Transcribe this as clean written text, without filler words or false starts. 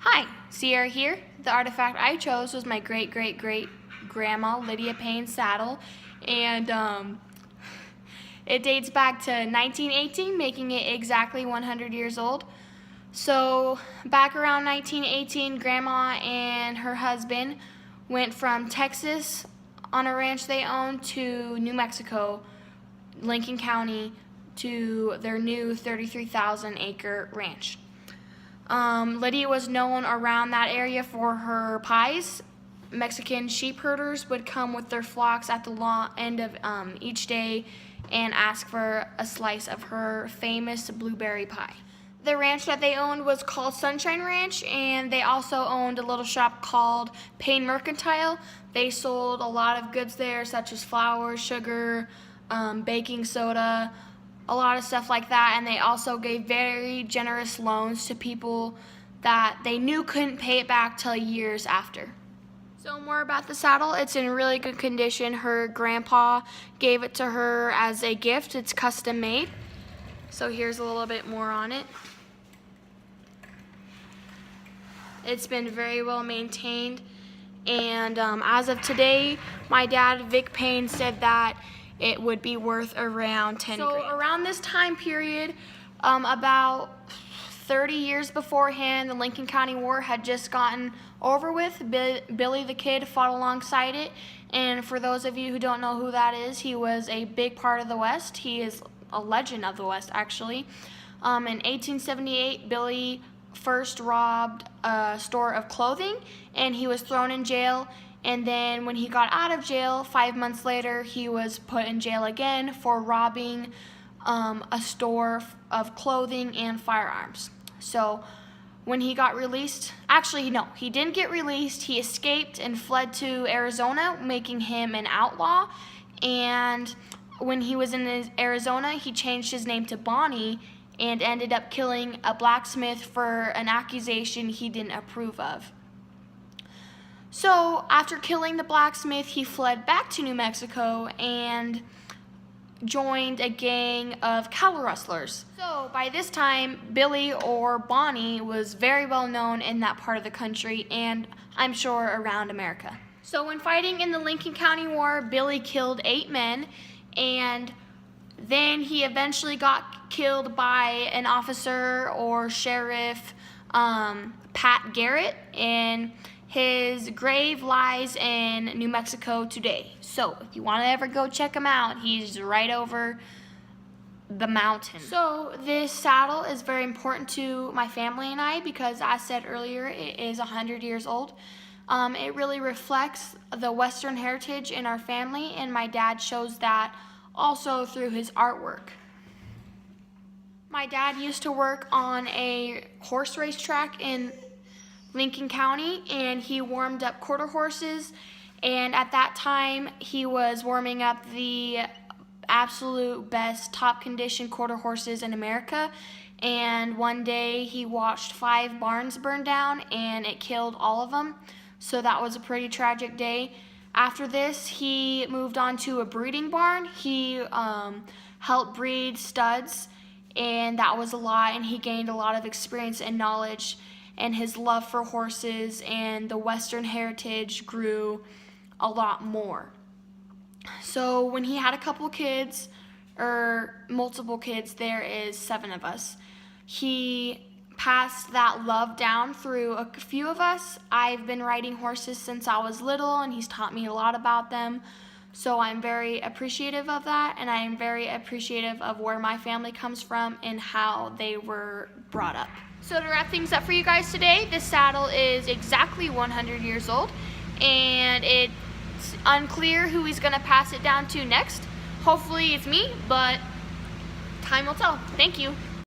Hi, Sierra here. The artifact I chose was my great-great-great-grandma Lydia Payne's saddle, and it dates back to 1918, making it exactly 100 years old. So back around 1918, Grandma and her husband went from Texas on a ranch they owned to New Mexico, Lincoln County, to their new 33,000-acre ranch. Lydia was known around that area for her pies. Mexican sheep herders would come with their flocks at the end of each day and ask for a slice of her famous blueberry pie. The ranch that they owned was called Sunshine Ranch, and they also owned a little shop called Payne Mercantile. They sold a lot of goods there, such as flour, sugar, baking soda, a lot of stuff like that, and they also gave very generous loans to people that they knew couldn't pay it back till years after. So more about the saddle. It's in really good condition. Her grandpa gave it to her as a gift. It's custom made. So here's a little bit more on it. It's been very well maintained, and as of today, my dad, Vic Payne, said that it would be worth around 10 grand. So around this time period, about 30 years beforehand, the Lincoln County War had just gotten over with. Billy the Kid fought alongside it, and for those of you who don't know who that is, he was a big part of the West. He is a legend of the West, actually. In 1878, Billy first robbed a store of clothing, and he was thrown in jail. And then when he got out of jail, 5 months later, he was put in jail again for robbing a store of clothing and firearms. So when he got released, actually no, he didn't get released. He escaped and fled to Arizona, making him an outlaw. And when he was in Arizona, he changed his name to Bonnie and ended up killing a blacksmith for an accusation he didn't approve of. So after killing the blacksmith, he fled back to New Mexico and joined a gang of cattle rustlers. So by this time, Billy, or Bonnie, was very well known in that part of the country, and I'm sure around America. So when fighting in the Lincoln County War, Billy killed 8 men, and then he eventually got killed by an officer or sheriff, Pat Garrett, and his grave lies in New Mexico today. So if you want to ever go check him out, he's right over the mountain. So this saddle is very important to my family and I because, as I said earlier, it is 100 years old. It really reflects the Western heritage in our family, and my dad shows that also through his artwork. My dad used to work on a horse race track in Lincoln County, and he warmed up quarter horses, and at that time he was warming up the absolute best top condition quarter horses in America. And one day he watched 5 barns burn down, and it killed all of them, so that was a pretty tragic day. After this, he moved on to a breeding barn. He helped breed studs, and that was a lot, and he gained a lot of experience and knowledge, and his love for horses and the Western heritage grew a lot more. So when he had a couple kids, or multiple kids, there is 7 of us, he passed that love down through a few of us. I've been riding horses since I was little, and he's taught me a lot about them. So I'm very appreciative of that, and I am very appreciative of where my family comes from and how they were brought up. So to wrap things up for you guys today, this saddle is exactly 100 years old, and it's unclear who he's going to pass it down to next. Hopefully it's me, but time will tell. Thank you.